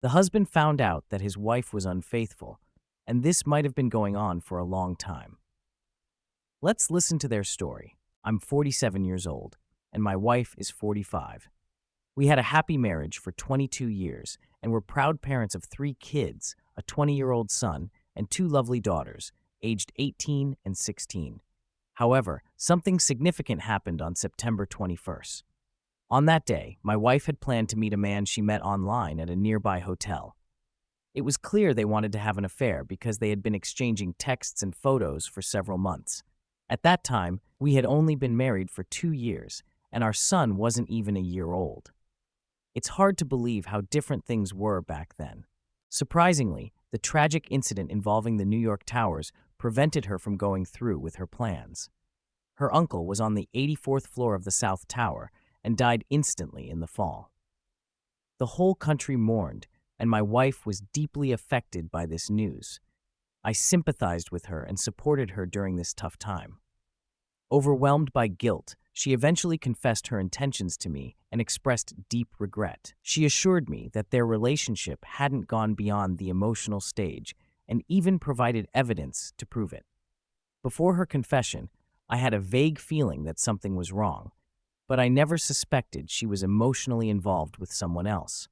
The husband found out that his wife was unfaithful, and this might have been going on for a long time. Let's listen to their story. I'm 47 years old, and my wife is 45. We had a happy marriage for 22 years, and we're proud parents of 3 kids, a 20-year-old son, and 2 lovely daughters, aged 18 and 16. However, something significant happened on September 21st. On that day, my wife had planned to meet a man she met online at a nearby hotel. It was clear they wanted to have an affair because they had been exchanging texts and photos for several months. At that time, we had only been married for 2 years, and our son wasn't even a year old. It's hard to believe how different things were back then. Surprisingly, the tragic incident involving the New York Towers prevented her from going through with her plans. Her uncle was on the 84th floor of the South Tower and died instantly in the fall. The whole country mourned, and my wife was deeply affected by this news. I sympathized with her and supported her during this tough time. Overwhelmed by guilt, she eventually confessed her intentions to me and expressed deep regret. She assured me that their relationship hadn't gone beyond the emotional stage and even provided evidence to prove it. Before her confession, I had a vague feeling that something was wrong, but I never suspected she was emotionally involved with someone else.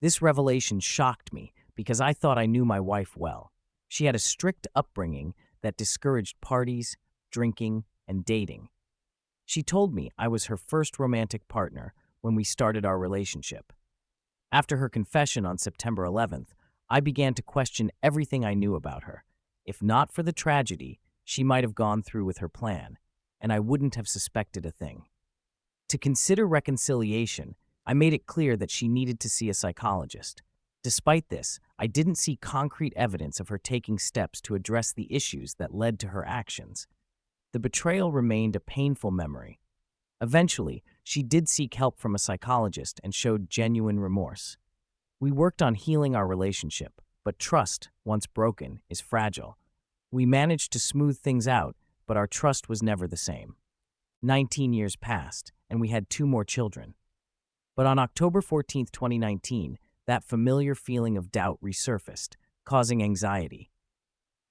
This revelation shocked me because I thought I knew my wife well. She had a strict upbringing that discouraged parties, drinking, and dating. She told me I was her first romantic partner when we started our relationship. After her confession on September 11th, I began to question everything I knew about her. If not for the tragedy, she might have gone through with her plan, and I wouldn't have suspected a thing. To consider reconciliation, I made it clear that she needed to see a psychologist. Despite this, I didn't see concrete evidence of her taking steps to address the issues that led to her actions. The betrayal remained a painful memory. Eventually, she did seek help from a psychologist and showed genuine remorse. We worked on healing our relationship, but trust, once broken, is fragile. We managed to smooth things out, but our trust was never the same. 19 years passed, and we had 2 more children. But on October 14th, 2019, that familiar feeling of doubt resurfaced, causing anxiety.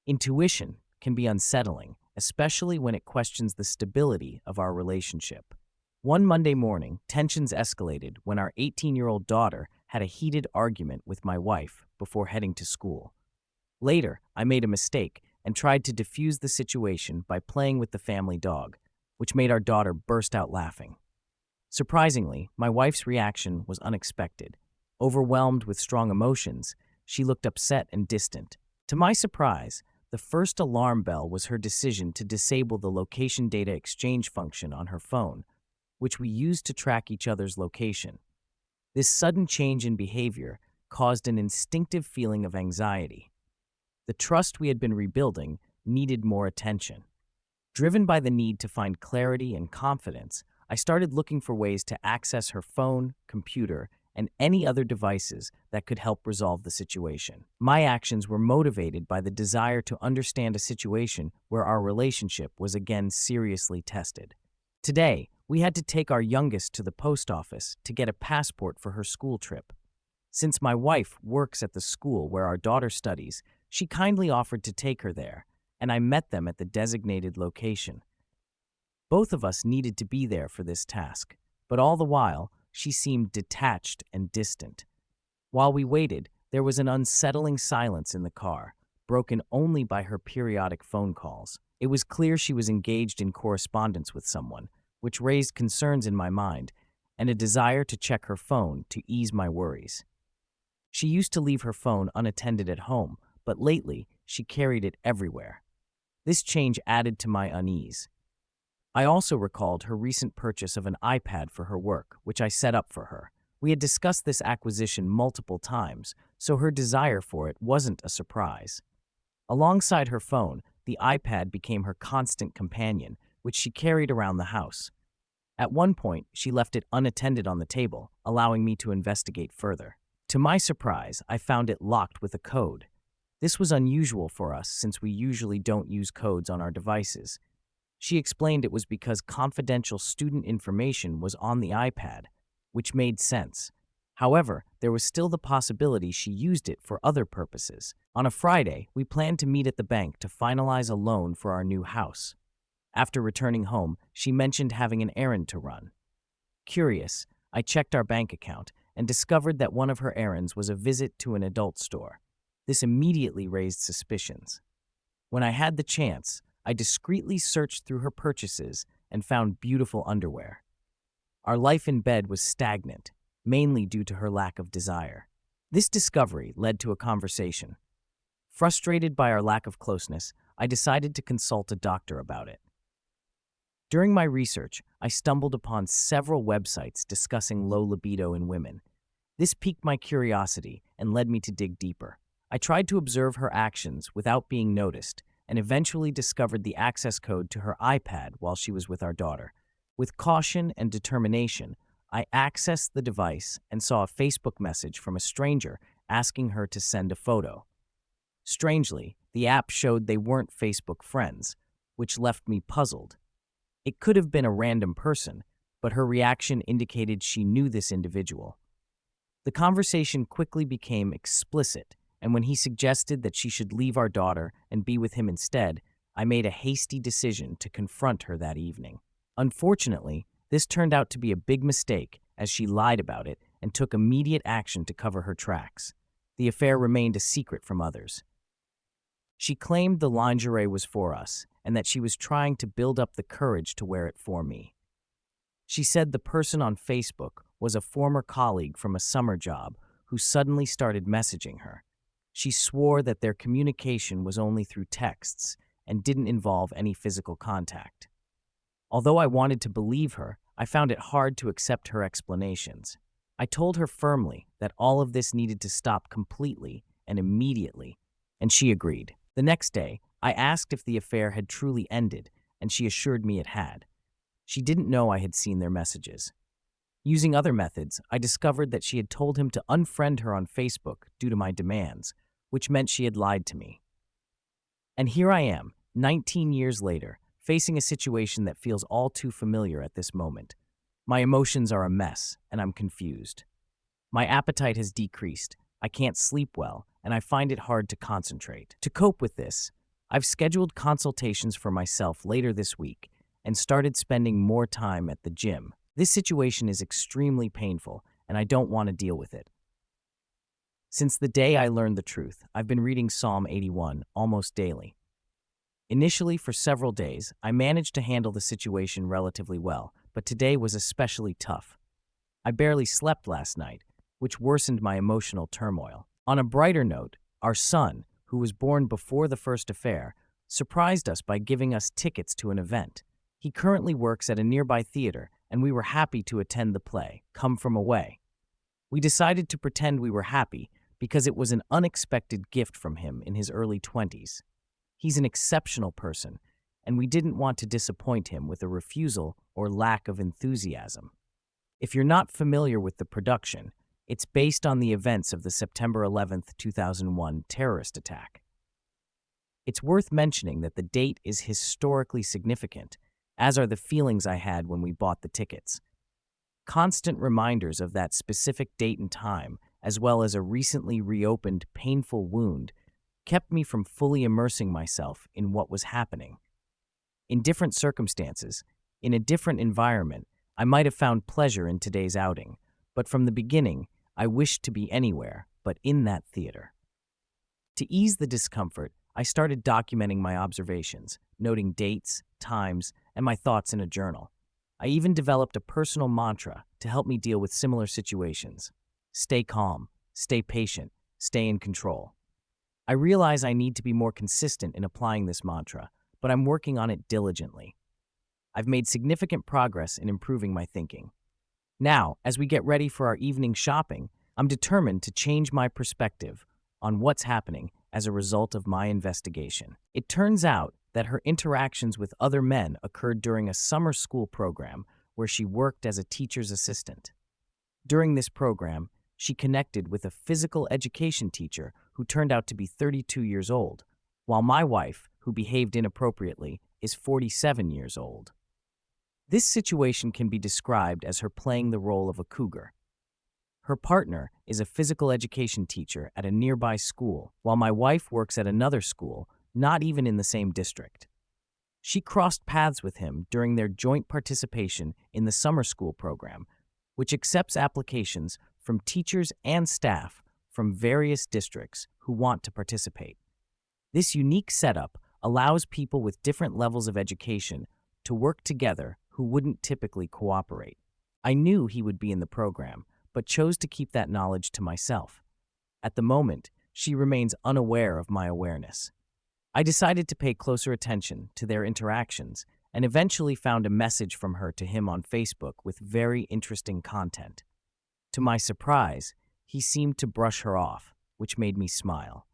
Intuition can be unsettling, especially when it questions the stability of our relationship. One Monday morning, tensions escalated when our 18-year-old daughter had a heated argument with my wife before heading to school. Later, I made a mistake and tried to defuse the situation by playing with the family dog, which made our daughter burst out laughing. Surprisingly, my wife's reaction was unexpected. Overwhelmed with strong emotions, she looked upset and distant. To my surprise, the first alarm bell was her decision to disable the location data exchange function on her phone, which we used to track each other's location. This sudden change in behavior caused an instinctive feeling of anxiety. The trust we had been rebuilding needed more attention. Driven by the need to find clarity and confidence, I started looking for ways to access her phone, computer, and any other devices that could help resolve the situation. My actions were motivated by the desire to understand a situation where our relationship was again seriously tested. Today, we had to take our youngest to the post office to get a passport for her school trip. Since my wife works at the school where our daughter studies, she kindly offered to take her there, and I met them at the designated location. Both of us needed to be there for this task, but all the while, she seemed detached and distant. While we waited, there was an unsettling silence in the car, broken only by her periodic phone calls. It was clear she was engaged in correspondence with someone, which raised concerns in my mind and a desire to check her phone to ease my worries. She used to leave her phone unattended at home, but lately she carried it everywhere. This change added to my unease. I also recalled her recent purchase of an iPad for her work, which I set up for her. We had discussed this acquisition multiple times, so her desire for it wasn't a surprise. Alongside her phone, the iPad became her constant companion, which she carried around the house. At one point, she left it unattended on the table, allowing me to investigate further. To my surprise, I found it locked with a code. This was unusual for us since we usually don't use codes on our devices. She explained it was because confidential student information was on the iPad, which made sense. However, there was still the possibility she used it for other purposes. On a Friday, we planned to meet at the bank to finalize a loan for our new house. After returning home, she mentioned having an errand to run. Curious, I checked our bank account and discovered that one of her errands was a visit to an adult store. This immediately raised suspicions. When I had the chance, I discreetly searched through her purchases and found beautiful underwear. Our life in bed was stagnant, mainly due to her lack of desire. This discovery led to a conversation. Frustrated by our lack of closeness, I decided to consult a doctor about it. During my research, I stumbled upon several websites discussing low libido in women. This piqued my curiosity and led me to dig deeper. I tried to observe her actions without being noticed and eventually discovered the access code to her iPad while she was with our daughter. With caution and determination, I accessed the device and saw a Facebook message from a stranger asking her to send a photo. Strangely, the app showed they weren't Facebook friends, which left me puzzled. It could have been a random person, but her reaction indicated she knew this individual. The conversation quickly became explicit, and when he suggested that she should leave our daughter and be with him instead, I made a hasty decision to confront her that evening. Unfortunately, this turned out to be a big mistake as she lied about it and took immediate action to cover her tracks. The affair remained a secret from others. She claimed the lingerie was for us and that she was trying to build up the courage to wear it for me. She said the person on Facebook was a former colleague from a summer job who suddenly started messaging her. She swore that their communication was only through texts and didn't involve any physical contact. Although I wanted to believe her, I found it hard to accept her explanations. I told her firmly that all of this needed to stop completely and immediately, and she agreed. The next day, I asked if the affair had truly ended, and she assured me it had. She didn't know I had seen their messages. Using other methods, I discovered that she had told him to unfriend her on Facebook due to my demands, which meant she had lied to me. And here I am, 19 years later, facing a situation that feels all too familiar at this moment. My emotions are a mess, and I'm confused. My appetite has decreased, I can't sleep well, and I find it hard to concentrate. To cope with this, I've scheduled consultations for myself later this week and started spending more time at the gym. This situation is extremely painful, and I don't want to deal with it. Since the day I learned the truth, I've been reading Psalm 81 almost daily. Initially, for several days, I managed to handle the situation relatively well, but today was especially tough. I barely slept last night, which worsened my emotional turmoil. On a brighter note, our son, who was born before the first affair, surprised us by giving us tickets to an event. He currently works at a nearby theater, and we were happy to attend the play, Come From Away. We decided to pretend we were happy because it was an unexpected gift from him in his early 20s. He's an exceptional person, and we didn't want to disappoint him with a refusal or lack of enthusiasm. If you're not familiar with the production, it's based on the events of the September 11, 2001 terrorist attack. It's worth mentioning that the date is historically significant, as are the feelings I had when we bought the tickets. Constant reminders of that specific date and time, as well as a recently reopened painful wound, kept me from fully immersing myself in what was happening. In different circumstances, in a different environment, I might have found pleasure in today's outing, but from the beginning, I wished to be anywhere but in that theater. To ease the discomfort, I started documenting my observations, noting dates, times, and my thoughts in a journal. I even developed a personal mantra to help me deal with similar situations. Stay calm, stay patient, stay in control. I realize I need to be more consistent in applying this mantra, but I'm working on it diligently. I've made significant progress in improving my thinking. Now, as we get ready for our evening shopping, I'm determined to change my perspective on what's happening as a result of my investigation. It turns out that her interactions with other men occurred during a summer school program where she worked as a teacher's assistant. During this program, she connected with a physical education teacher who turned out to be 32 years old, while my wife, who behaved inappropriately, is 47 years old. This situation can be described as her playing the role of a cougar. Her partner is a physical education teacher at a nearby school, while my wife works at another school, not even in the same district. She crossed paths with him during their joint participation in the summer school program, which accepts applications from teachers and staff from various districts who want to participate. This unique setup allows people with different levels of education to work together who wouldn't typically cooperate. I knew he would be in the program, but chose to keep that knowledge to myself. At the moment, she remains unaware of my awareness. I decided to pay closer attention to their interactions and eventually found a message from her to him on Facebook with very interesting content. To my surprise, he seemed to brush her off, which made me smile.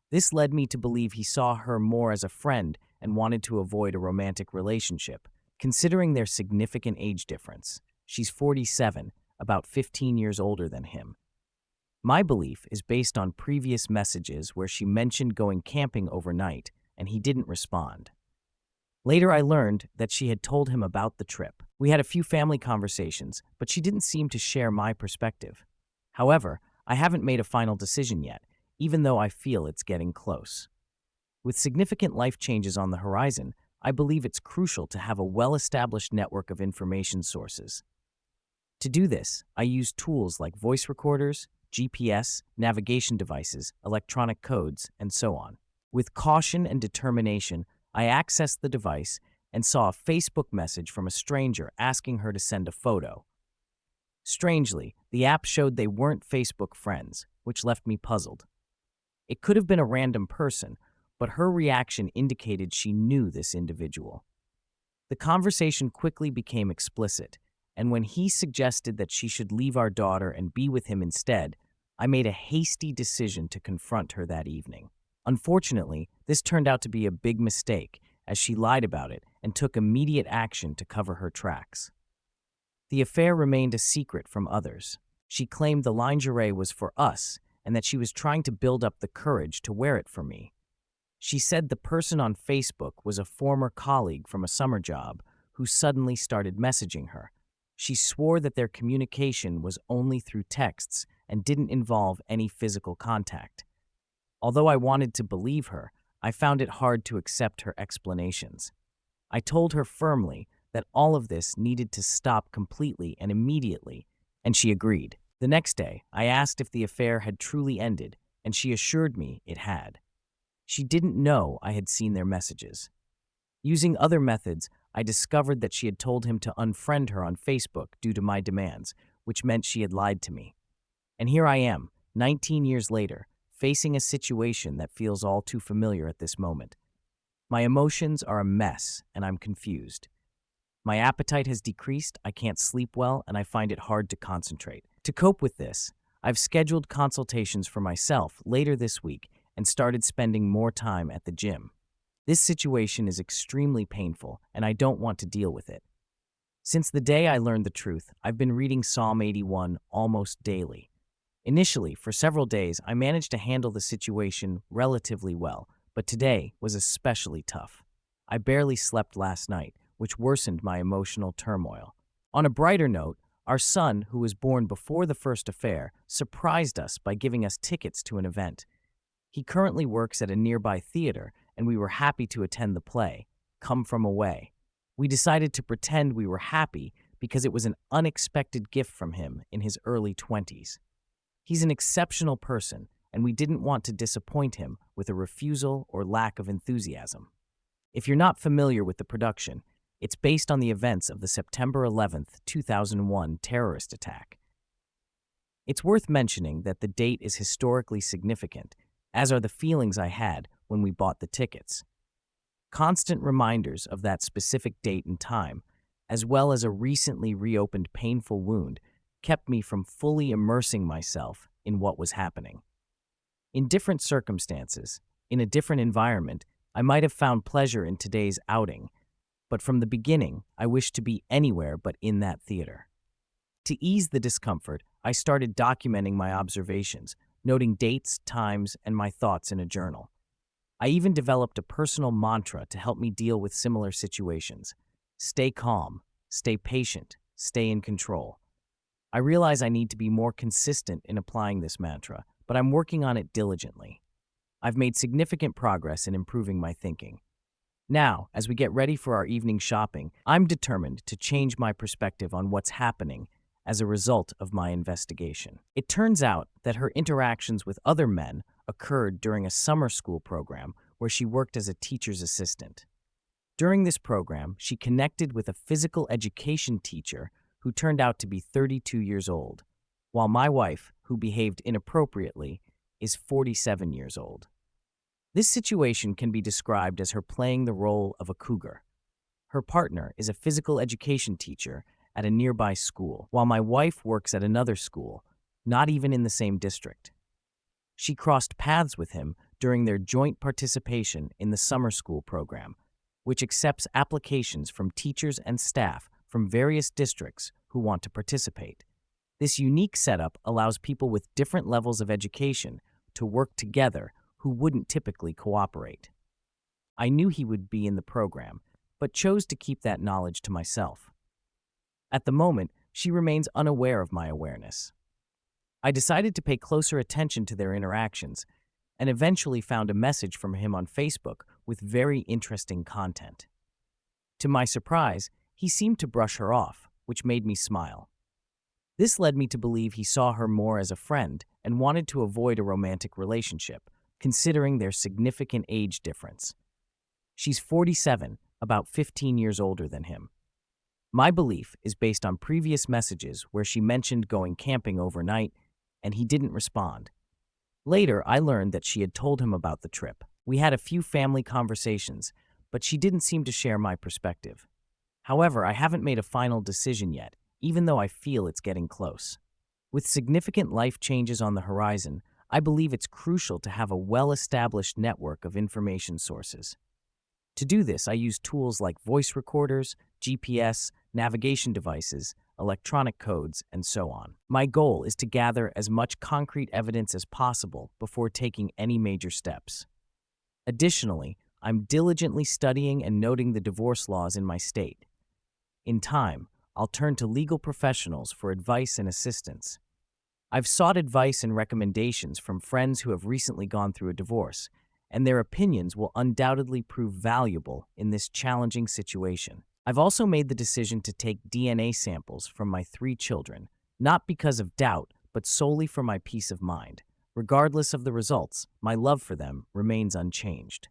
This led me to believe he saw her more as a friend and wanted to avoid a romantic relationship, considering their significant age difference. She's 47, about 15 years older than him. My belief is based on previous messages where she mentioned going camping overnight, and he didn't respond. Later, I learned that she had told him about the trip. We had a few family conversations, but she didn't seem to share my perspective. However, I haven't made a final decision yet, even though I feel it's getting close. With significant life changes on the horizon, I believe it's crucial to have a well-established network of information sources. To do this, I use tools like voice recorders, GPS, navigation devices, electronic codes, and so on. With caution and determination, I accessed the device and saw a Facebook message from a stranger asking her to send a photo. Strangely, the app showed they weren't Facebook friends, which left me puzzled. It could have been a random person, but her reaction indicated she knew this individual. The conversation quickly became explicit, and when he suggested that she should leave our daughter and be with him instead, I made a hasty decision to confront her that evening. Unfortunately, this turned out to be a big mistake, as she lied about it and took immediate action to cover her tracks. The affair remained a secret from others. She claimed the lingerie was for us and that she was trying to build up the courage to wear it for me. She said the person on Facebook was a former colleague from a summer job who suddenly started messaging her. She swore that their communication was only through texts and didn't involve any physical contact. Although I wanted to believe her, I found it hard to accept her explanations. I told her firmly that all of this needed to stop completely and immediately, and she agreed. The next day, I asked if the affair had truly ended, and she assured me it had. She didn't know I had seen their messages. Using other methods, I discovered that she had told him to unfriend her on Facebook due to my demands, which meant she had lied to me. And here I am, 19 years later, facing a situation that feels all too familiar at this moment. My emotions are a mess, and I'm confused. My appetite has decreased, I can't sleep well, and I find it hard to concentrate. To cope with this, I've scheduled consultations for myself later this week and started spending more time at the gym. This situation is extremely painful, and I don't want to deal with it. Since the day I learned the truth, I've been reading Psalm 81 almost daily. Initially, for several days, I managed to handle the situation relatively well, but today was especially tough. I barely slept last night, which worsened my emotional turmoil. On a brighter note, our son, who was born before the first affair, surprised us by giving us tickets to an event. He currently works at a nearby theater, and we were happy to attend the play, Come From Away. We decided to pretend we were happy because it was an unexpected gift from him in his early 20s. He's an exceptional person, and we didn't want to disappoint him with a refusal or lack of enthusiasm. If you're not familiar with the production, it's based on the events of the September 11th, 2001 terrorist attack. It's worth mentioning that the date is historically significant, as are the feelings I had when we bought the tickets. Constant reminders of that specific date and time, as well as a recently reopened painful wound, kept me from fully immersing myself in what was happening. In different circumstances, in a different environment, I might have found pleasure in today's outing, but from the beginning, I wished to be anywhere but in that theater. To ease the discomfort, I started documenting my observations, noting dates, times, and my thoughts in a journal. I even developed a personal mantra to help me deal with similar situations. Stay calm, stay patient, stay in control. I realize I need to be more consistent in applying this mantra, but I'm working on it diligently. I've made significant progress in improving my thinking. Now, as we get ready for our evening shopping, I'm determined to change my perspective on what's happening as a result of my investigation. It turns out that her interactions with other men occurred during a summer school program where she worked as a teacher's assistant. During this program, she connected with a physical education teacher who turned out to be 32 years old, while my wife, who behaved inappropriately, is 47 years old. This situation can be described as her playing the role of a cougar. Her partner is a physical education teacher at a nearby school, while my wife works at another school, not even in the same district. She crossed paths with him during their joint participation in the summer school program, which accepts applications from teachers and staff from various districts who want to participate. This unique setup allows people with different levels of education to work together who wouldn't typically cooperate. I knew he would be in the program, but chose to keep that knowledge to myself. At the moment, she remains unaware of my awareness. I decided to pay closer attention to their interactions and eventually found a message from him on Facebook with very interesting content. To my surprise, he seemed to brush her off, which made me smile. This led me to believe he saw her more as a friend and wanted to avoid a romantic relationship, considering their significant age difference. She's 47, about 15 years older than him. My belief is based on previous messages where she mentioned going camping overnight, and he didn't respond. Later, I learned that she had told him about the trip. We had a few family conversations, but she didn't seem to share my perspective. However, I haven't made a final decision yet, even though I feel it's getting close. With significant life changes on the horizon, I believe it's crucial to have a well-established network of information sources. To do this, I use tools like voice recorders, GPS, navigation devices, electronic codes, and so on. My goal is to gather as much concrete evidence as possible before taking any major steps. Additionally, I'm diligently studying and noting the divorce laws in my state. In time, I'll turn to legal professionals for advice and assistance. I've sought advice and recommendations from friends who have recently gone through a divorce, and their opinions will undoubtedly prove valuable in this challenging situation. I've also made the decision to take DNA samples from my 3 children, not because of doubt, but solely for my peace of mind. Regardless of the results, my love for them remains unchanged.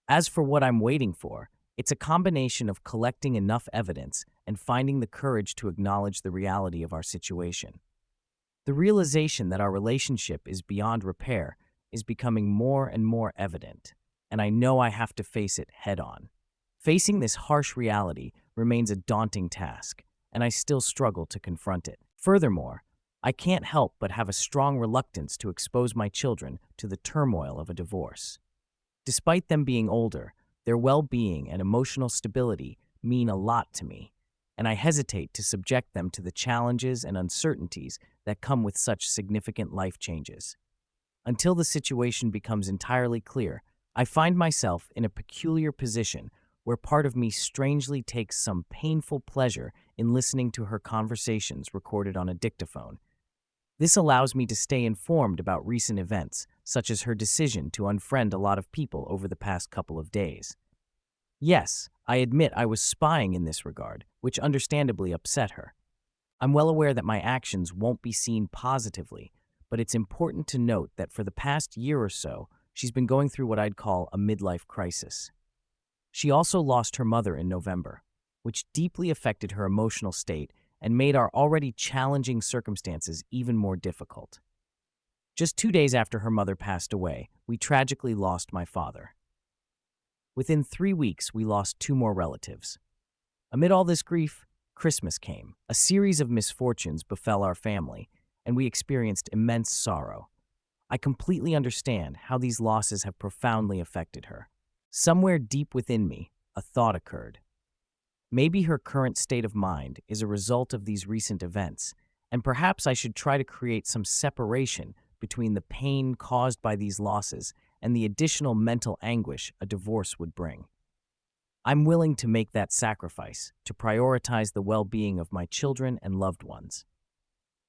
As for what I'm waiting for, it's a combination of collecting enough evidence and finding the courage to acknowledge the reality of our situation. The realization that our relationship is beyond repair is becoming more and more evident, and I know I have to face it head-on. Facing this harsh reality remains a daunting task, and I still struggle to confront it. Furthermore, I can't help but have a strong reluctance to expose my children to the turmoil of a divorce. Despite them being older, their well-being and emotional stability mean a lot to me, and I hesitate to subject them to the challenges and uncertainties that come with such significant life changes. Until the situation becomes entirely clear, I find myself in a peculiar position where part of me strangely takes some painful pleasure in listening to her conversations recorded on a dictaphone. This allows me to stay informed about recent events, such as her decision to unfriend a lot of people over the past couple of days. Yes, I admit I was spying in this regard, which understandably upset her. I'm well aware that my actions won't be seen positively, but it's important to note that for the past year or so, she's been going through what I'd call a midlife crisis. She also lost her mother in November, which deeply affected her emotional state and made our already challenging circumstances even more difficult. Just 2 days after her mother passed away, we tragically lost my father. Within 3 weeks, we lost 2 more relatives. Amid all this grief, Christmas came. A series of misfortunes befell our family, and we experienced immense sorrow. I completely understand how these losses have profoundly affected her. Somewhere deep within me, a thought occurred. Maybe her current state of mind is a result of these recent events, and perhaps I should try to create some separation between the pain caused by these losses and the additional mental anguish a divorce would bring. I'm willing to make that sacrifice to prioritize the well-being of my children and loved ones.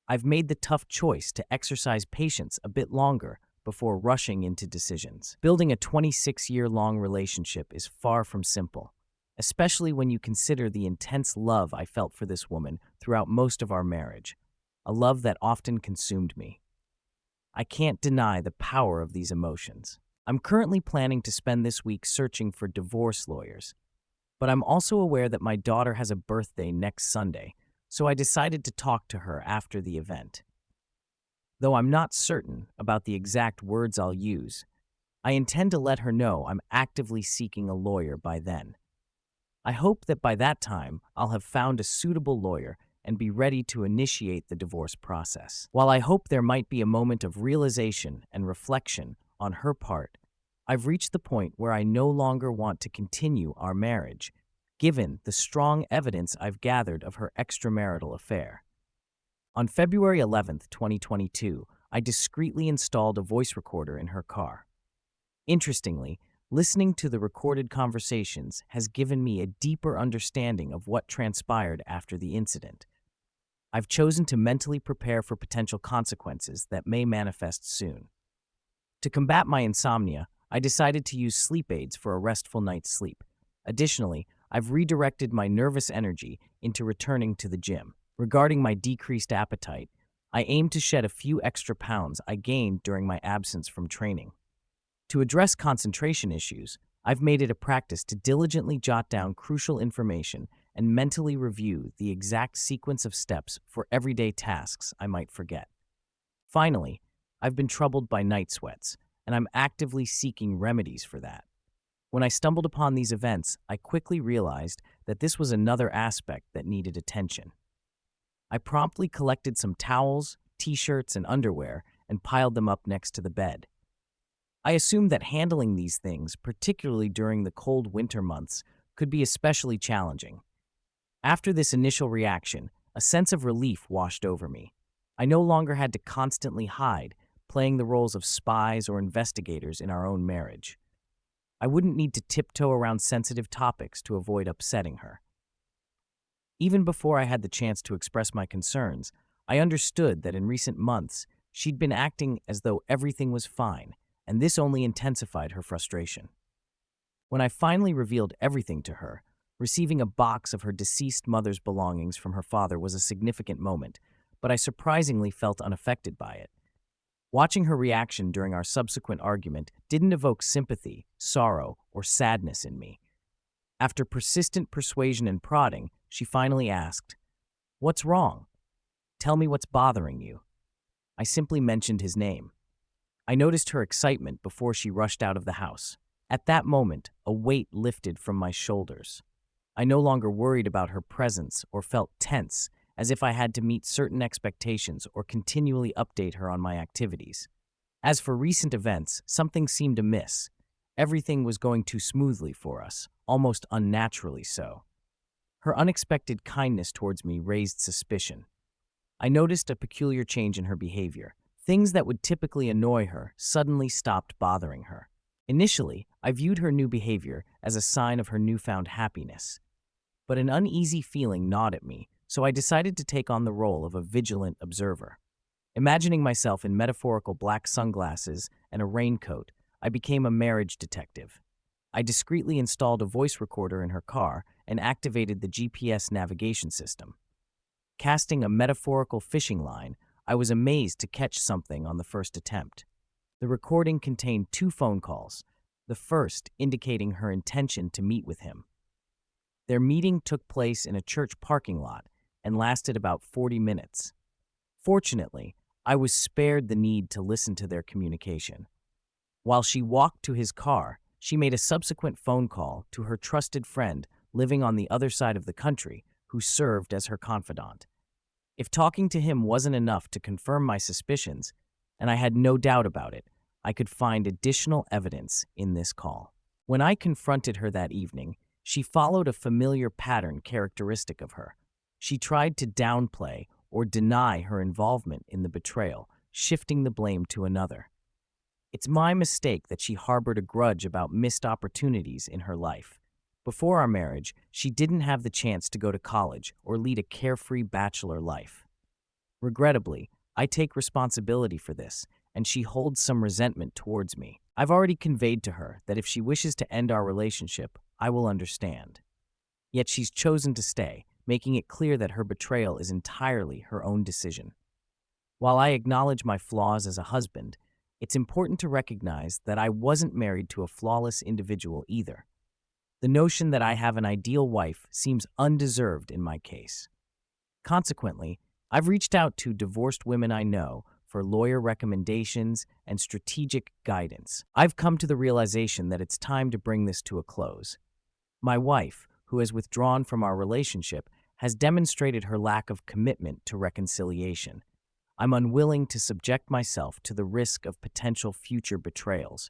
I've made the tough choice to exercise patience a bit longer before rushing into decisions. Building a 26-year-long relationship is far from simple, especially when you consider the intense love I felt for this woman throughout most of our marriage, a love that often consumed me. I can't deny the power of these emotions. I'm currently planning to spend this week searching for divorce lawyers, but I'm also aware that my daughter has a birthday next Sunday, so I decided to talk to her after the event. Though I'm not certain about the exact words I'll use, I intend to let her know I'm actively seeking a lawyer by then. I hope that by that time I'll have found a suitable lawyer and be ready to initiate the divorce process. While I hope there might be a moment of realization and reflection on her part, I've reached the point where I no longer want to continue our marriage, given the strong evidence I've gathered of her extramarital affair. On February 11th, 2022, I discreetly installed a voice recorder in her car. Interestingly, listening to the recorded conversations has given me a deeper understanding of what transpired after the incident. I've chosen to mentally prepare for potential consequences that may manifest soon. To combat my insomnia, I decided to use sleep aids for a restful night's sleep. Additionally, I've redirected my nervous energy into returning to the gym. Regarding my decreased appetite, I aim to shed a few extra pounds I gained during my absence from training. To address concentration issues, I've made it a practice to diligently jot down crucial information and mentally review the exact sequence of steps for everyday tasks I might forget. Finally, I've been troubled by night sweats, and I'm actively seeking remedies for that. When I stumbled upon these events, I quickly realized that this was another aspect that needed attention. I promptly collected some towels, t-shirts, and underwear and piled them up next to the bed. I assumed that handling these things, particularly during the cold winter months, could be especially challenging. After this initial reaction, a sense of relief washed over me. I no longer had to constantly hide, playing the roles of spies or investigators in our own marriage. I wouldn't need to tiptoe around sensitive topics to avoid upsetting her. Even before I had the chance to express my concerns, I understood that in recent months, she'd been acting as though everything was fine, and this only intensified her frustration. When I finally revealed everything to her, receiving a box of her deceased mother's belongings from her father was a significant moment, but I surprisingly felt unaffected by it. Watching her reaction during our subsequent argument didn't evoke sympathy, sorrow, or sadness in me. After persistent persuasion and prodding, she finally asked, "What's wrong? Tell me what's bothering you." I simply mentioned his name. I noticed her excitement before she rushed out of the house. At that moment, a weight lifted from my shoulders. I no longer worried about her presence or felt tense, as if I had to meet certain expectations or continually update her on my activities. As for recent events, something seemed amiss. Everything was going too smoothly for us, almost unnaturally so. Her unexpected kindness towards me raised suspicion. I noticed a peculiar change in her behavior. Things that would typically annoy her suddenly stopped bothering her. Initially, I viewed her new behavior as a sign of her newfound happiness. But an uneasy feeling gnawed at me, so I decided to take on the role of a vigilant observer. Imagining myself in metaphorical black sunglasses and a raincoat, I became a marriage detective. I discreetly installed a voice recorder in her car and activated the GPS navigation system. Casting a metaphorical fishing line, I was amazed to catch something on the first attempt. The recording contained 2 phone calls, the first indicating her intention to meet with him. Their meeting took place in a church parking lot and lasted about 40 minutes. Fortunately, I was spared the need to listen to their communication. While she walked to his car, she made a subsequent phone call to her trusted friend living on the other side of the country who served as her confidant. If talking to him wasn't enough to confirm my suspicions, and I had no doubt about it, I could find additional evidence in this call. When I confronted her that evening, she followed a familiar pattern characteristic of her. She tried to downplay or deny her involvement in the betrayal, shifting the blame to another. It's my mistake that she harbored a grudge about missed opportunities in her life. Before our marriage, she didn't have the chance to go to college or lead a carefree bachelor life. Regrettably, I take responsibility for this, and she holds some resentment towards me. I've already conveyed to her that if she wishes to end our relationship, I will understand. Yet she's chosen to stay, making it clear that her betrayal is entirely her own decision. While I acknowledge my flaws as a husband, it's important to recognize that I wasn't married to a flawless individual either. The notion that I have an ideal wife seems undeserved in my case. Consequently, I've reached out to divorced women I know for lawyer recommendations and strategic guidance. I've come to the realization that it's time to bring this to a close. My wife, who has withdrawn from our relationship, has demonstrated her lack of commitment to reconciliation. I'm unwilling to subject myself to the risk of potential future betrayals.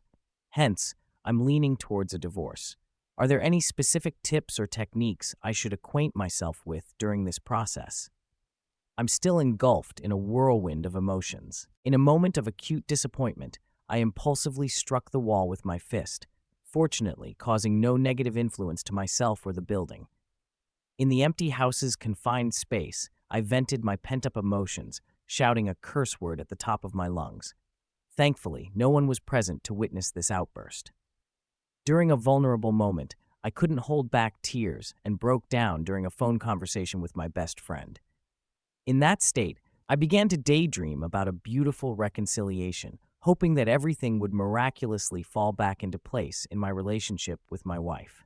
Hence, I'm leaning towards a divorce. Are there any specific tips or techniques I should acquaint myself with during this process? I'm still engulfed in a whirlwind of emotions. In a moment of acute disappointment, I impulsively struck the wall with my fist, fortunately causing no negative influence to myself or the building. In the empty house's confined space, I vented my pent-up emotions, shouting a curse word at the top of my lungs. Thankfully, no one was present to witness this outburst. During a vulnerable moment, I couldn't hold back tears and broke down during a phone conversation with my best friend. In that state, I began to daydream about a beautiful reconciliation, hoping that everything would miraculously fall back into place in my relationship with my wife.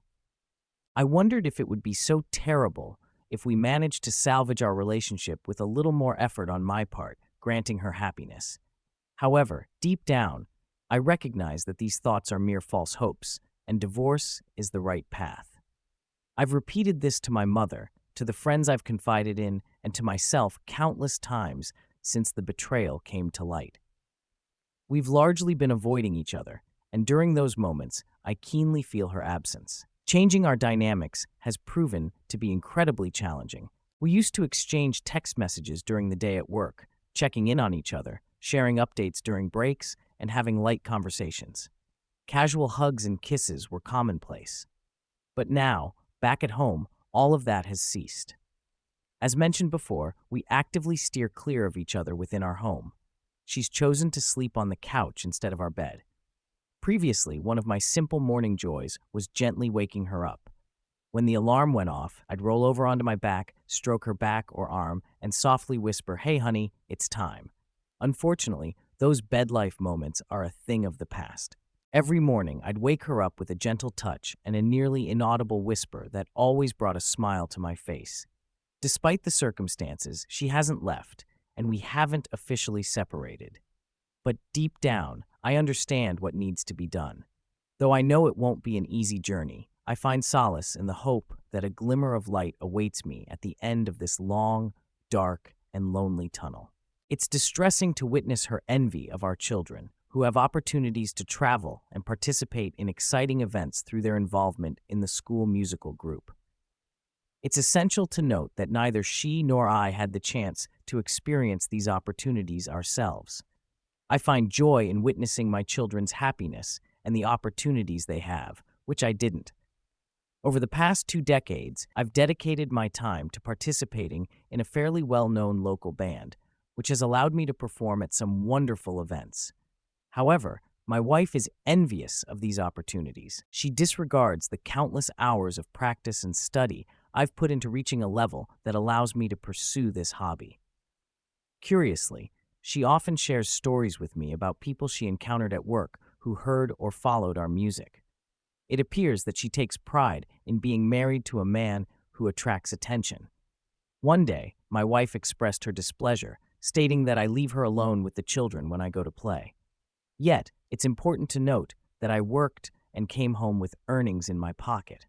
I wondered if it would be so terrible if we managed to salvage our relationship with a little more effort on my part, granting her happiness. However, deep down, I recognize that these thoughts are mere false hopes, and divorce is the right path. I've repeated this to my mother, to the friends I've confided in, and to myself countless times since the betrayal came to light. We've largely been avoiding each other, and during those moments, I keenly feel her absence. Changing our dynamics has proven to be incredibly challenging. We used to exchange text messages during the day at work, checking in on each other, sharing updates during breaks, and having light conversations. Casual hugs and kisses were commonplace. But now, back at home, all of that has ceased. As mentioned before, we actively steer clear of each other within our home. She's chosen to sleep on the couch instead of our bed. Previously, one of my simple morning joys was gently waking her up. When the alarm went off, I'd roll over onto my back, stroke her back or arm, and softly whisper, "Hey honey, it's time." Unfortunately, those bed life moments are a thing of the past. Every morning, I'd wake her up with a gentle touch and a nearly inaudible whisper that always brought a smile to my face. Despite the circumstances, she hasn't left, and we haven't officially separated. But deep down, I understand what needs to be done. Though I know it won't be an easy journey, I find solace in the hope that a glimmer of light awaits me at the end of this long, dark, and lonely tunnel. It's distressing to witness her envy of our children, who have opportunities to travel and participate in exciting events through their involvement in the school musical group. It's essential to note that neither she nor I had the chance to experience these opportunities ourselves. I find joy in witnessing my children's happiness and the opportunities they have, which I didn't. Over the past 2 decades, I've dedicated my time to participating in a fairly well-known local band, which has allowed me to perform at some wonderful events. However, my wife is envious of these opportunities. She disregards the countless hours of practice and study I've put into reaching a level that allows me to pursue this hobby. Curiously, she often shares stories with me about people she encountered at work who heard or followed our music. It appears that she takes pride in being married to a man who attracts attention. One day, my wife expressed her displeasure, stating that I leave her alone with the children when I go to play. Yet, it's important to note that I worked and came home with earnings in my pocket.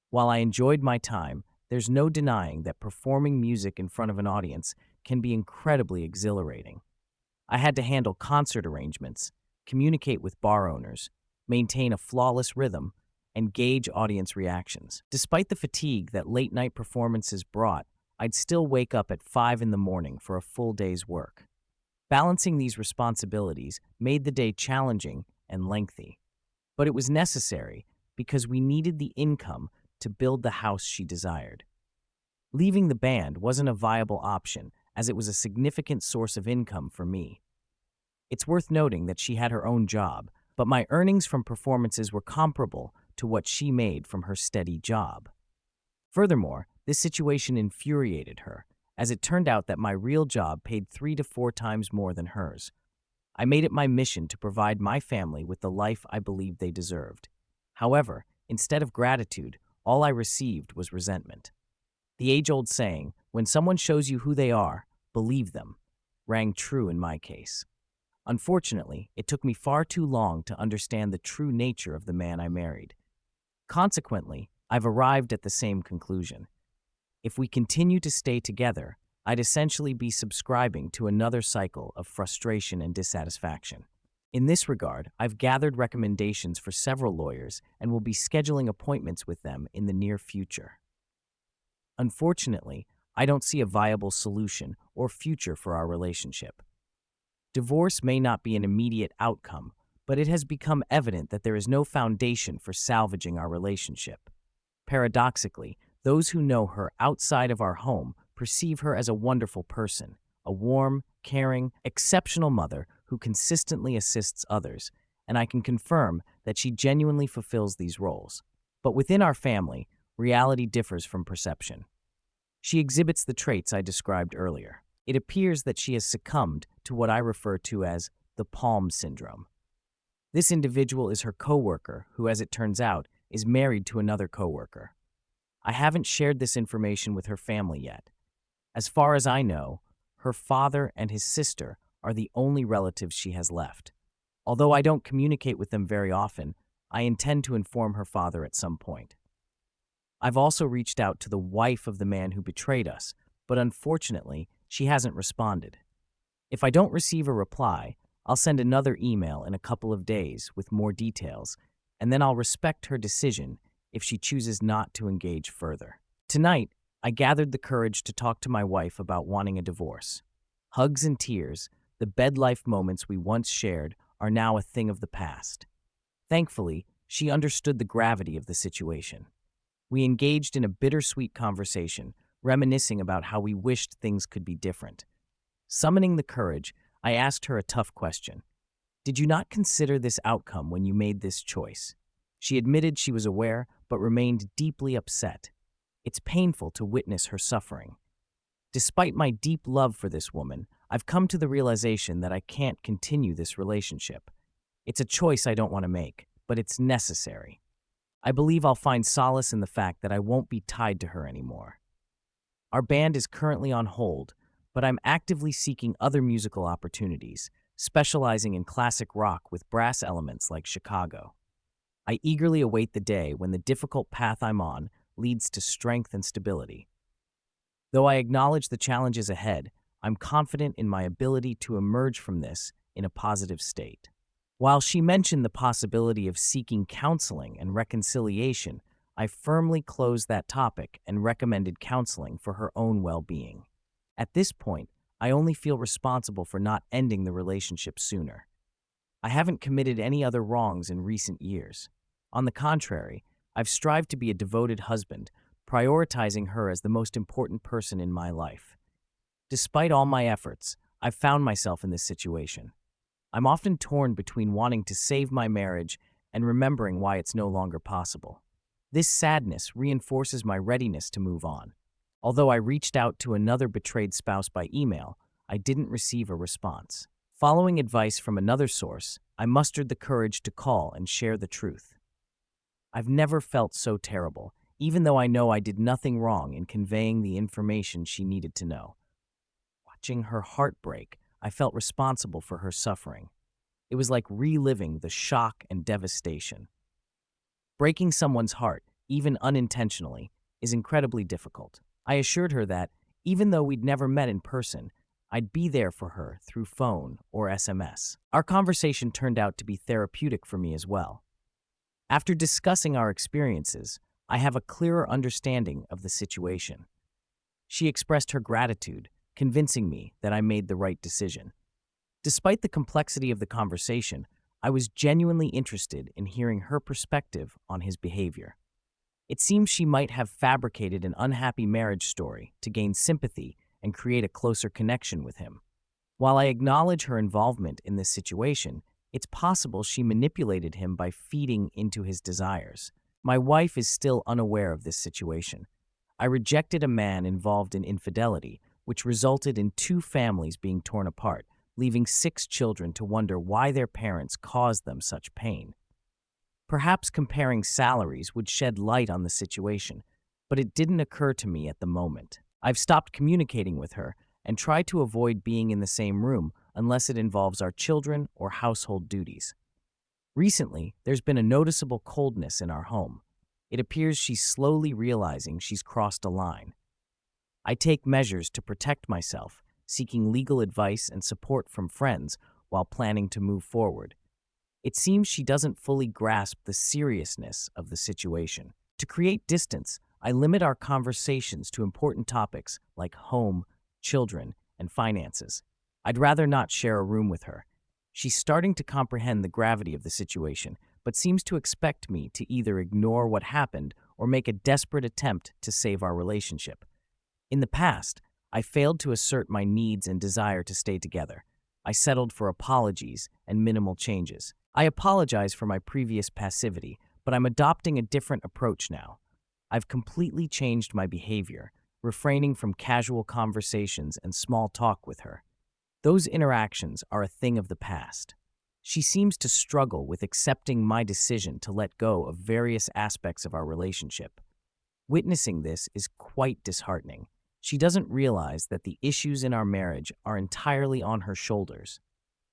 While I enjoyed my time, there's no denying that performing music in front of an audience can be incredibly exhilarating. I had to handle concert arrangements, communicate with bar owners, maintain a flawless rhythm, and gauge audience reactions. Despite the fatigue that late-night performances brought, I'd still wake up at 5 in the morning for a full day's work. Balancing these responsibilities made the day challenging and lengthy. But it was necessary because we needed the income to build the house she desired. Leaving the band wasn't a viable option, as it was a significant source of income for me. It's worth noting that she had her own job, but my earnings from performances were comparable to what she made from her steady job. Furthermore, this situation infuriated her, as it turned out that my real job paid 3 to 4 times more than hers. I made it my mission to provide my family with the life I believed they deserved. However, instead of gratitude, all I received was resentment. The age-old saying, "When someone shows you who they are, believe them," rang true in my case. Unfortunately, it took me far too long to understand the true nature of the man I married. Consequently, I've arrived at the same conclusion. If we continue to stay together, I'd essentially be subscribing to another cycle of frustration and dissatisfaction. In this regard, I've gathered recommendations for several lawyers and will be scheduling appointments with them in the near future. Unfortunately, I don't see a viable solution or future for our relationship. Divorce may not be an immediate outcome, but it has become evident that there is no foundation for salvaging our relationship. Paradoxically, those who know her outside of our home perceive her as a wonderful person, a warm, caring, exceptional mother who consistently assists others, and I can confirm that she genuinely fulfills these roles. But within our family, reality differs from perception. She exhibits the traits I described earlier. It appears that she has succumbed to what I refer to as the palm syndrome. This individual is her coworker, who, as it turns out, is married to another coworker. I haven't shared this information with her family yet. As far as I know, her father and his sister are the only relatives she has left. Although I don't communicate with them very often, I intend to inform her father at some point. I've also reached out to the wife of the man who betrayed us, but unfortunately, she hasn't responded. If I don't receive a reply, I'll send another email in a couple of days with more details, and then I'll respect her decision if she chooses not to engage further. Tonight, I gathered the courage to talk to my wife about wanting a divorce. Hugs and tears, the bed life moments we once shared, are now a thing of the past. Thankfully, she understood the gravity of the situation. We engaged in a bittersweet conversation, reminiscing about how we wished things could be different. Summoning the courage, I asked her a tough question. Did you not consider this outcome when you made this choice? She admitted she was aware, but remained deeply upset. It's painful to witness her suffering. Despite my deep love for this woman, I've come to the realization that I can't continue this relationship. It's a choice I don't want to make, but it's necessary. I believe I'll find solace in the fact that I won't be tied to her anymore. Our band is currently on hold, but I'm actively seeking other musical opportunities, specializing in classic rock with brass elements like Chicago. I eagerly await the day when the difficult path I'm on leads to strength and stability. Though I acknowledge the challenges ahead, I'm confident in my ability to emerge from this in a positive state. While she mentioned the possibility of seeking counseling and reconciliation, I firmly closed that topic and recommended counseling for her own well-being. At this point, I only feel responsible for not ending the relationship sooner. I haven't committed any other wrongs in recent years. On the contrary, I've strived to be a devoted husband, prioritizing her as the most important person in my life. Despite all my efforts, I've found myself in this situation. I'm often torn between wanting to save my marriage and remembering why it's no longer possible. This sadness reinforces my readiness to move on. Although I reached out to another betrayed spouse by email, I didn't receive a response. Following advice from another source, I mustered the courage to call and share the truth. I've never felt so terrible, even though I know I did nothing wrong in conveying the information she needed to know. Watching her heart break, I felt responsible for her suffering. It was like reliving the shock and devastation. Breaking someone's heart, even unintentionally, is incredibly difficult. I assured her that, even though we'd never met in person, I'd be there for her through phone or SMS. Our conversation turned out to be therapeutic for me as well. After discussing our experiences, I have a clearer understanding of the situation. She expressed her gratitude, convincing me that I made the right decision. Despite the complexity of the conversation, I was genuinely interested in hearing her perspective on his behavior. It seems she might have fabricated an unhappy marriage story to gain sympathy and create a closer connection with him. While I acknowledge her involvement in this situation, it's possible she manipulated him by feeding into his desires. My wife is still unaware of this situation. I rejected a man involved in infidelity, which resulted in 2 families being torn apart, leaving 6 children to wonder why their parents caused them such pain. Perhaps comparing salaries would shed light on the situation, but it didn't occur to me at the moment. I've stopped communicating with her and try to avoid being in the same room unless it involves our children or household duties. Recently, there's been a noticeable coldness in our home. It appears she's slowly realizing she's crossed a line. I take measures to protect myself, seeking legal advice and support from friends while planning to move forward. It seems she doesn't fully grasp the seriousness of the situation. To create distance, I limit our conversations to important topics like home, children, and finances. I'd rather not share a room with her. She's starting to comprehend the gravity of the situation, but seems to expect me to either ignore what happened or make a desperate attempt to save our relationship. In the past, I failed to assert my needs and desire to stay together. I settled for apologies and minimal changes. I apologize for my previous passivity, but I'm adopting a different approach now. I've completely changed my behavior, refraining from casual conversations and small talk with her. Those interactions are a thing of the past. She seems to struggle with accepting my decision to let go of various aspects of our relationship. Witnessing this is quite disheartening. She doesn't realize that the issues in our marriage are entirely on her shoulders.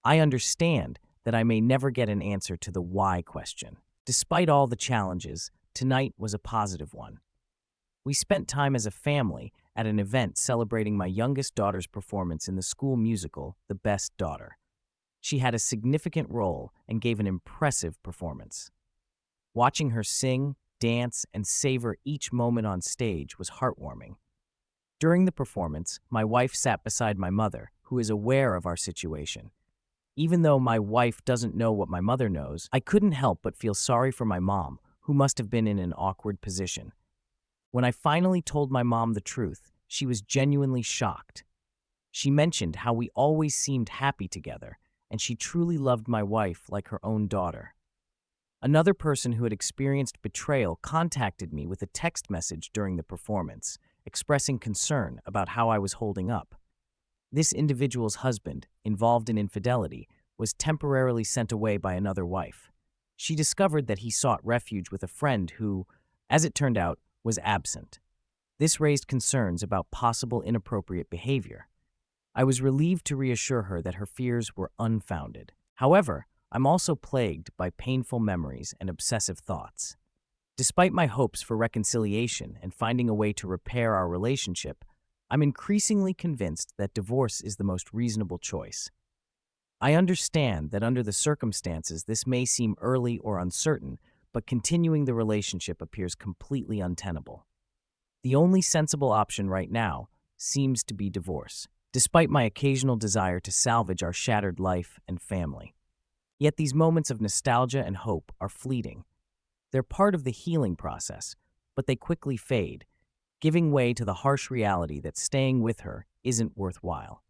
I understand that I may never get an answer to the why question. Despite all the challenges, tonight was a positive one. We spent time as a family at an event celebrating my youngest daughter's performance in the school musical, The Best Daughter. She had a significant role and gave an impressive performance. Watching her sing, dance, and savor each moment on stage was heartwarming. During the performance, my wife sat beside my mother, who is aware of our situation. Even though my wife doesn't know what my mother knows, I couldn't help but feel sorry for my mom, who must have been in an awkward position. When I finally told my mom the truth, she was genuinely shocked. She mentioned how we always seemed happy together, and she truly loved my wife like her own daughter. Another person who had experienced betrayal contacted me with a text message during the performance, expressing concern about how I was holding up. This individual's husband, involved in infidelity, was temporarily sent away by another wife. She discovered that he sought refuge with a friend who, as it turned out, was absent. This raised concerns about possible inappropriate behavior. I was relieved to reassure her that her fears were unfounded. However, I'm also plagued by painful memories and obsessive thoughts. Despite my hopes for reconciliation and finding a way to repair our relationship, I'm increasingly convinced that divorce is the most reasonable choice. I understand that under the circumstances this may seem early or uncertain, but continuing the relationship appears completely untenable. The only sensible option right now seems to be divorce, despite my occasional desire to salvage our shattered life and family. Yet these moments of nostalgia and hope are fleeting. They're part of the healing process, but they quickly fade, giving way to the harsh reality that staying with her isn't worthwhile.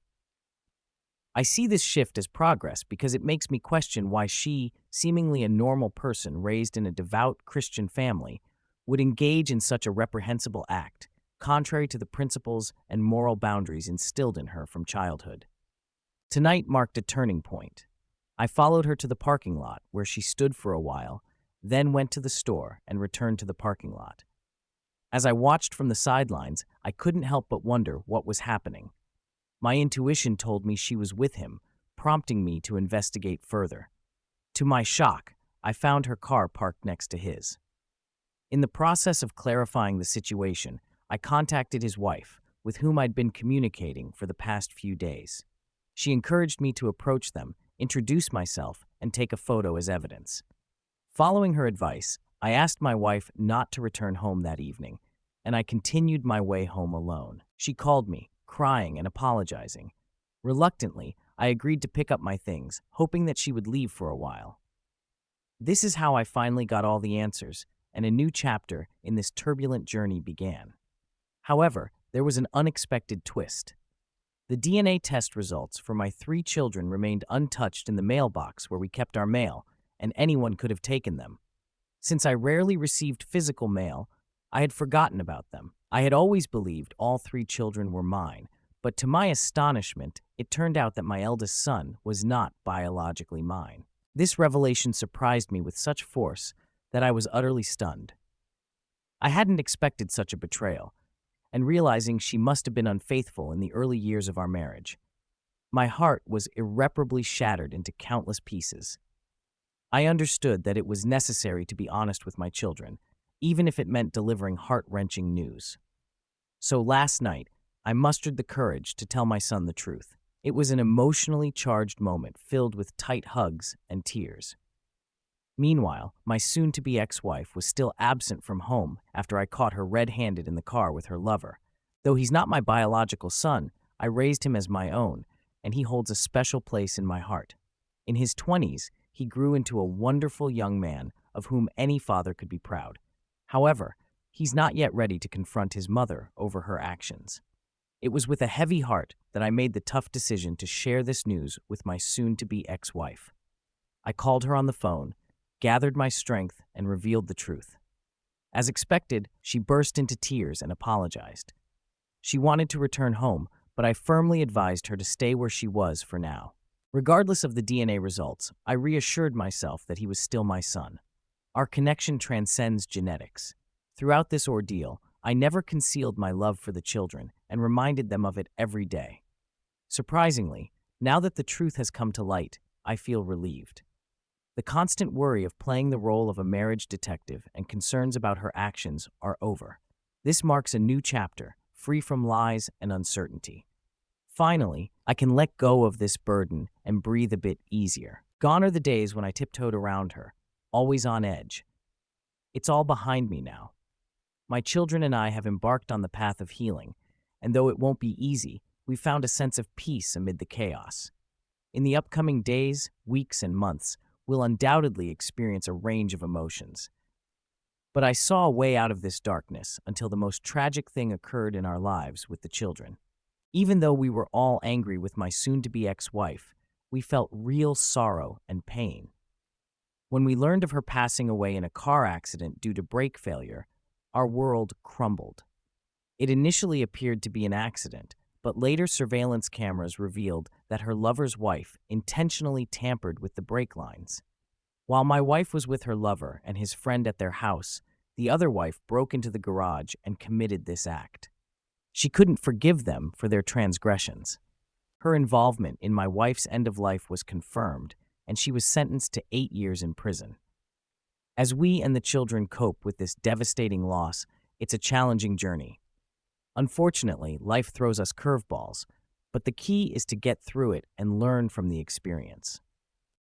I see this shift as progress because it makes me question why she, seemingly a normal person raised in a devout Christian family, would engage in such a reprehensible act, contrary to the principles and moral boundaries instilled in her from childhood. Tonight marked a turning point. I followed her to the parking lot, where she stood for a while, then went to the store and returned to the parking lot. As I watched from the sidelines, I couldn't help but wonder what was happening. My intuition told me she was with him, prompting me to investigate further. To my shock, I found her car parked next to his. In the process of clarifying the situation, I contacted his wife, with whom I'd been communicating for the past few days. She encouraged me to approach them, introduce myself, and take a photo as evidence. Following her advice, I asked my wife not to return home that evening, and I continued my way home alone. She called me, crying and apologizing. Reluctantly, I agreed to pick up my things, hoping that she would leave for a while. This is how I finally got all the answers, and a new chapter in this turbulent journey began. However, there was an unexpected twist. The DNA test results for my 3 children remained untouched in the mailbox where we kept our mail, and anyone could have taken them. Since I rarely received physical mail, I had forgotten about them. I had always believed all 3 children were mine, but to my astonishment, it turned out that my eldest son was not biologically mine. This revelation surprised me with such force that I was utterly stunned. I hadn't expected such a betrayal, and realizing she must have been unfaithful in the early years of our marriage, my heart was irreparably shattered into countless pieces. I understood that it was necessary to be honest with my children, even if it meant delivering heart-wrenching news. So last night, I mustered the courage to tell my son the truth. It was an emotionally charged moment filled with tight hugs and tears. Meanwhile, my soon-to-be ex-wife was still absent from home after I caught her red-handed in the car with her lover. Though he's not my biological son, I raised him as my own, and he holds a special place in my heart. In his 20s, he grew into a wonderful young man of whom any father could be proud. However, he's not yet ready to confront his mother over her actions. It was with a heavy heart that I made the tough decision to share this news with my soon-to-be ex-wife. I called her on the phone, gathered my strength, and revealed the truth. As expected, she burst into tears and apologized. She wanted to return home, but I firmly advised her to stay where she was for now. Regardless of the DNA results, I reassured myself that he was still my son. Our connection transcends genetics. Throughout this ordeal, I never concealed my love for the children and reminded them of it every day. Surprisingly, now that the truth has come to light, I feel relieved. The constant worry of playing the role of a marriage detective and concerns about her actions are over. This marks a new chapter, free from lies and uncertainty. Finally, I can let go of this burden and breathe a bit easier. Gone are the days when I tiptoed around her, always on edge. It's all behind me now. My children and I have embarked on the path of healing, and though it won't be easy, we've found a sense of peace amid the chaos. In the upcoming days, weeks, and months, we'll undoubtedly experience a range of emotions. But I saw a way out of this darkness until the most tragic thing occurred in our lives with the children. Even though we were all angry with my soon-to-be ex-wife, we felt real sorrow and pain. When we learned of her passing away in a car accident due to brake failure, our world crumbled. It initially appeared to be an accident, but later surveillance cameras revealed that her lover's wife intentionally tampered with the brake lines. While my wife was with her lover and his friend at their house, the other wife broke into the garage and committed this act. She couldn't forgive them for their transgressions. Her involvement in my wife's end of life was confirmed, and she was sentenced to 8 years in prison. As we and the children cope with this devastating loss, it's a challenging journey. Unfortunately, life throws us curveballs, but the key is to get through it and learn from the experience.